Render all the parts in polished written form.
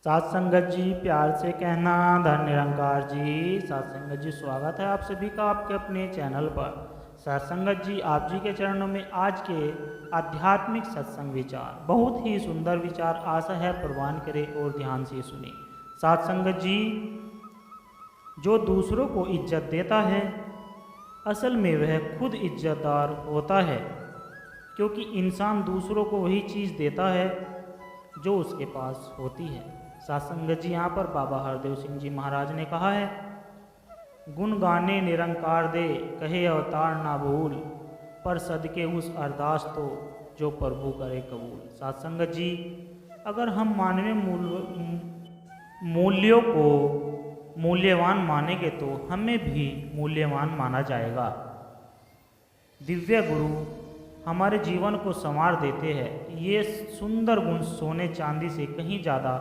सात संगत जी, प्यार से कहना धन निरंकार जी। सात संगत जी, स्वागत है आप सभी का आपके अपने चैनल पर। सात संगत जी, आप जी के चरणों में आज के आध्यात्मिक सत्संग विचार, बहुत ही सुंदर विचार, आशा है प्रवान करें और ध्यान से सुने। सात संगत जी, जो दूसरों को इज्जत देता है असल में वह खुद इज्जतदार होता है, क्योंकि इंसान दूसरों को वही चीज़ देता है जो उसके पास होती है। सासंगत जी, यहाँ पर बाबा हरदेव सिंह जी महाराज ने कहा है, गुण गाने निरंकार दे, कहे अवतार ना भूल, पर सदके उस अरदास तो जो प्रभु करे कबूल। सासंगत जी, अगर हम मानवीय मूल्यों को मूल्यवान मानेंगे तो हमें भी मूल्यवान माना जाएगा। दिव्य गुरु हमारे जीवन को संवार देते हैं। ये सुंदर गुण सोने चांदी से कहीं ज़्यादा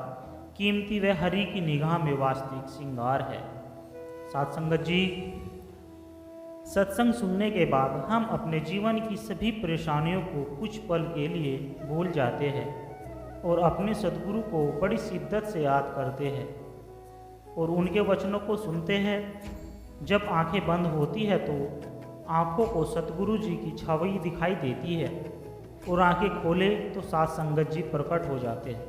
कीमती व हरि की निगाह में वास्तविक श्रृंगार है। सत्संगत जी, सत्संग सुनने के बाद हम अपने जीवन की सभी परेशानियों को कुछ पल के लिए भूल जाते हैं और अपने सद्गुरु को बड़ी शिद्दत से याद करते हैं और उनके वचनों को सुनते हैं। जब आंखें बंद होती है तो आँखों को सतगुरु जी की छवि दिखाई देती है और आंखें खोले तो सात संगत जी प्रकट हो जाते हैं,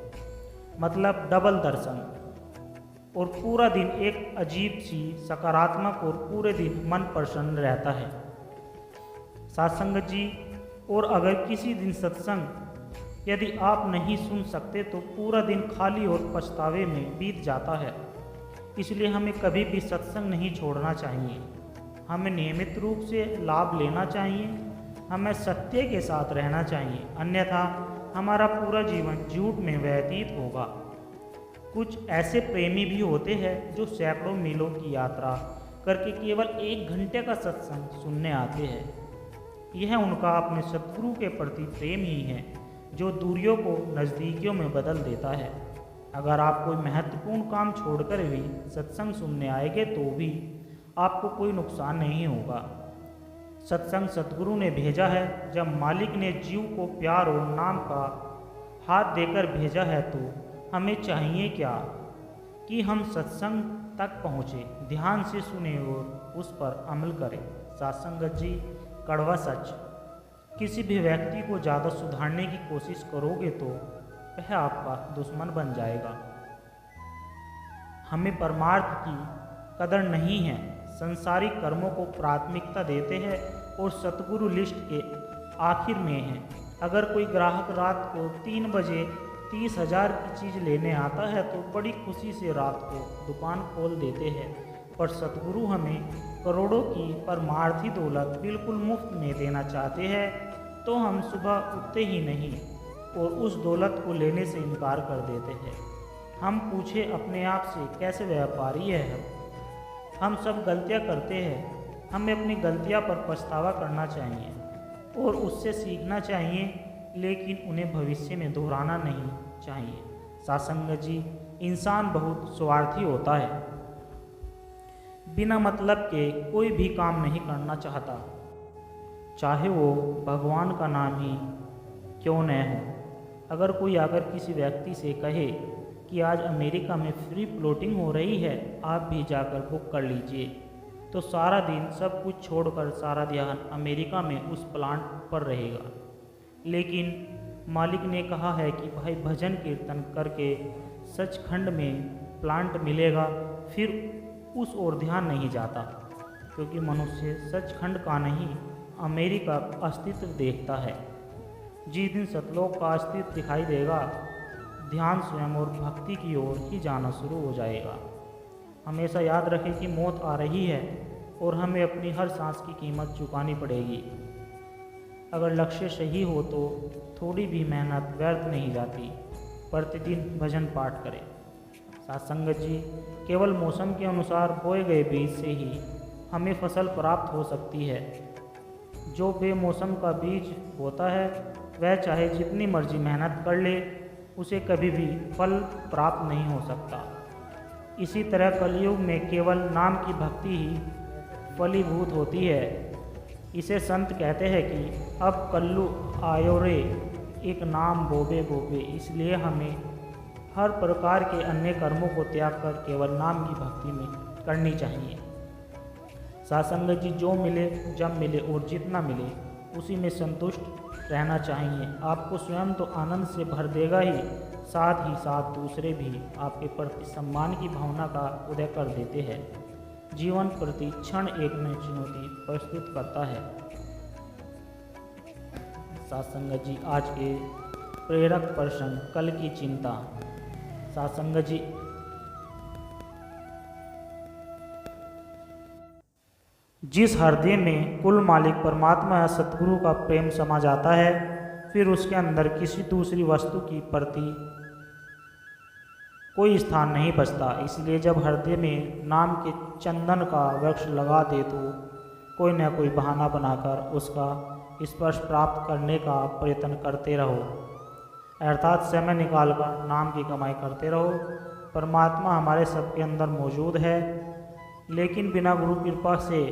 मतलब डबल दर्शन। और पूरा दिन एक अजीब सी सकारात्मक और पूरे दिन मन प्रसन्न रहता है। सात संगत जी, और अगर किसी दिन सत्संग यदि आप नहीं सुन सकते तो पूरा दिन खाली और पछतावे में बीत जाता है। इसलिए हमें कभी भी सत्संग नहीं छोड़ना चाहिए। हमें नियमित रूप से लाभ लेना चाहिए, हमें सत्य के साथ रहना चाहिए, अन्यथा हमारा पूरा जीवन झूठ में व्यतीत होगा। कुछ ऐसे प्रेमी भी होते हैं जो सैकड़ों मीलों की यात्रा करके केवल 1 घंटे का सत्संग सुनने आते हैं। यह उनका अपने सद्गुरु के प्रति प्रेम ही है जो दूरियों को नज़दीकियों में बदल देता है। अगर आप कोई महत्वपूर्ण काम छोड़कर भी सत्संग सुनने आएंगे तो भी आपको कोई नुकसान नहीं होगा। सत्संग सतगुरु ने भेजा है। जब मालिक ने जीव को प्यार और नाम का हाथ देकर भेजा है तो हमें चाहिए क्या कि हम सत्संग तक पहुँचे, ध्यान से सुने और उस पर अमल करें। सत्संगत जी, कड़वा सच, किसी भी व्यक्ति को ज़्यादा सुधारने की कोशिश करोगे तो वह आपका दुश्मन बन जाएगा। हमें परमार्थ की कदर नहीं है, संसारिक कर्मों को प्राथमिकता देते हैं और सतगुरु लिस्ट के आखिर में है। अगर कोई ग्राहक रात को 3 बजे 30,000 की चीज़ लेने आता है तो बड़ी खुशी से रात को दुकान खोल देते हैं, पर सतगुरु हमें करोड़ों की परमार्थी दौलत बिल्कुल मुफ्त में देना चाहते हैं तो हम सुबह उठते ही नहीं और उस दौलत को लेने से इनकार कर देते हैं। हम पूछे अपने आप से, कैसे व्यापारी है हम सब गलतियां करते हैं। हमें अपनी गलतियां पर पछतावा करना चाहिए और उससे सीखना चाहिए, लेकिन उन्हें भविष्य में दोहराना नहीं चाहिए। सत्संगत जी, इंसान बहुत स्वार्थी होता है, बिना मतलब के कोई भी काम नहीं करना चाहता, चाहे वो भगवान का नाम ही क्यों न हो। अगर कोई आकर किसी व्यक्ति से कहे कि आज अमेरिका में फ्री फ्लोटिंग हो रही है, आप भी जाकर बुक कर लीजिए, तो सारा दिन सब कुछ छोड़कर सारा ध्यान अमेरिका में उस प्लांट पर रहेगा। लेकिन मालिक ने कहा है कि भाई भजन कीर्तन करके सचखंड में प्लांट मिलेगा, फिर उस ओर ध्यान नहीं जाता, क्योंकि मनुष्य सचखंड का नहीं अमेरिका का अस्तित्व देखता है। जिस दिन सतलोक का अस्तित्व दिखाई देगा, ध्यान स्वयं और भक्ति की ओर ही जाना शुरू हो जाएगा। हमेशा याद रखें कि मौत आ रही है और हमें अपनी हर सांस की कीमत चुकानी पड़ेगी। अगर लक्ष्य सही हो तो थोड़ी भी मेहनत व्यर्थ नहीं जाती। प्रतिदिन भजन पाठ करें। सत्संगत जी, केवल मौसम के अनुसार बोए गए बीज से ही हमें फसल प्राप्त हो सकती है। जो बेमौसम का बीज होता है वह चाहे जितनी मर्जी मेहनत कर ले, उसे कभी भी फल प्राप्त नहीं हो सकता। इसी तरह कलयुग में केवल नाम की भक्ति ही फलीभूत होती है। इसे संत कहते हैं कि अब कल्लू आयो रे, एक नाम बोबे बोबे। इसलिए हमें हर प्रकार के अन्य कर्मों को त्याग कर केवल नाम की भक्ति में करनी चाहिए। सासंगत जी, जो मिले जब मिले और जितना मिले उसी में संतुष्ट रहना चाहिए। आपको स्वयं तो आनंद से भर देगा ही साथ दूसरे भी आपके प्रति सम्मान की भावना का उदय कर देते हैं। जीवन प्रति क्षण एक नई चुनौती प्रस्तुत करता है। सासंगत जी, आज के प्रेरक प्रसंग, कल की चिंता। सासंगत जी, जिस हृदय में कुल मालिक परमात्मा या सतगुरु का प्रेम समा जाता है, फिर उसके अंदर किसी दूसरी वस्तु की प्रति कोई स्थान नहीं बचता। इसलिए जब हृदय में नाम के चंदन का वृक्ष लगा दे तो कोई न कोई बहाना बनाकर उसका स्पर्श प्राप्त करने का प्रयत्न करते रहो, अर्थात समय निकालकर नाम की कमाई करते रहो। परमात्मा हमारे सबके अंदर मौजूद है, लेकिन बिना गुरु कृपा से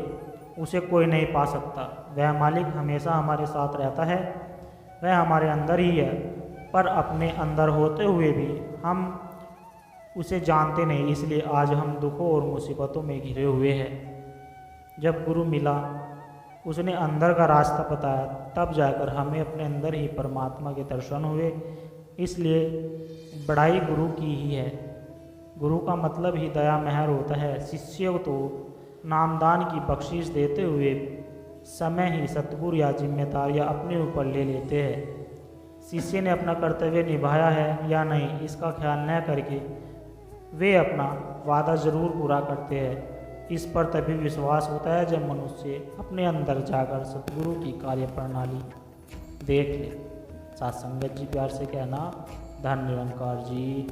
उसे कोई नहीं पा सकता। वह मालिक हमेशा हमारे साथ रहता है, वह हमारे अंदर ही है, पर अपने अंदर होते हुए भी हम उसे जानते नहीं। इसलिए आज हम दुखों और मुसीबतों में घिरे हुए हैं। जब गुरु मिला, उसने अंदर का रास्ता बताया, तब जाकर हमें अपने अंदर ही परमात्मा के दर्शन हुए। इसलिए बड़ाई गुरु की ही है। गुरु का मतलब ही दया मेहर होता है। शिष्य को तो नामदान की बख्शीश देते हुए समय ही सतगुरु या जिम्मेदारियाँ अपने ऊपर ले लेते हैं। शिष्य ने अपना कर्तव्य निभाया है या नहीं, इसका ख्याल न करके वे अपना वादा ज़रूर पूरा करते हैं। इस पर तभी विश्वास होता है जब मनुष्य अपने अंदर जाकर सतगुरु की कार्य प्रणाली देख ले। साथ संगत जी, प्यार से कहना, धन निरंकार जी।